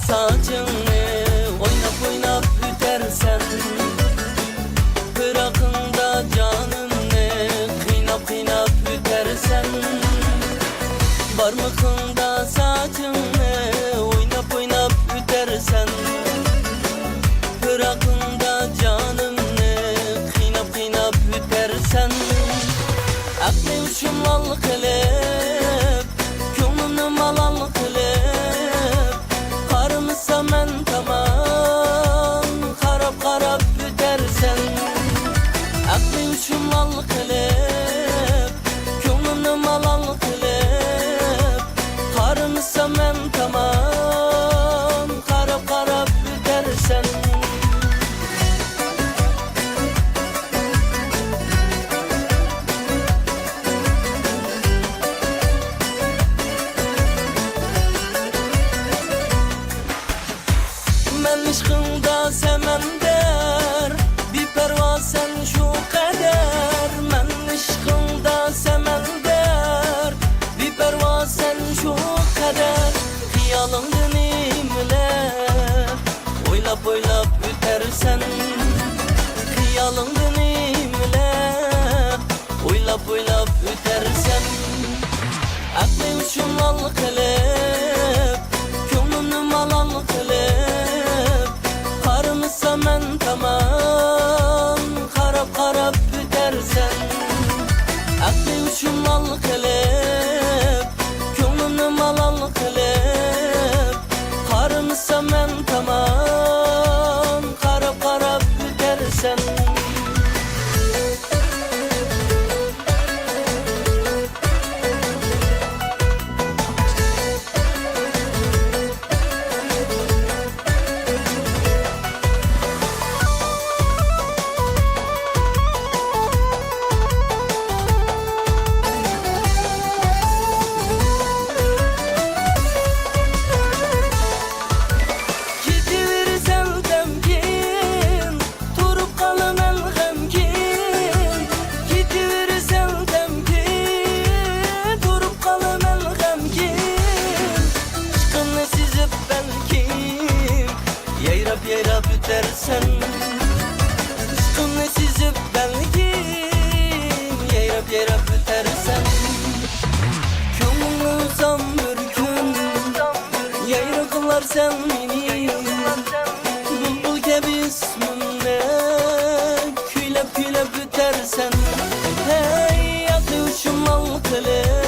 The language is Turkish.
saçını oynap oynap ütersen, bırakında canını kıynap kıynap ütersen, parmakında saçını oynap oynap ütersen, bırakında canını kıynap kıynap ütersen, aklı uçum lal kılıp gönlünü malal kılıp, karımsa men tamam karap karap ütersen, aklı uçum lal kılıp gönlünü malal kılıp, karımsa men tamam karap karap ütersen. Men aşkında semen der, bir perva sen şu kader. Men aşkında semen der, bir perva sen şu kader. Hıyalın dinimle oylap oylap ütersen, hıyalın dinimle oylap oylap ütersen, aklı uçum lal kılıp gönlünü malal kılıp, karımsa men tamam karap karap ütersen, aklı uçum lal kılıp gönlünü malal kılıp, karımsa men tamam karap karap ütersen. Yayrap ütersen, aşkını sizip belki yayrap ütersen, gönlünü uzam bir gün yayra kılar sen beni, bulbul gibi isminle küylep küylep ütersen, hey aklı uçum al kılıp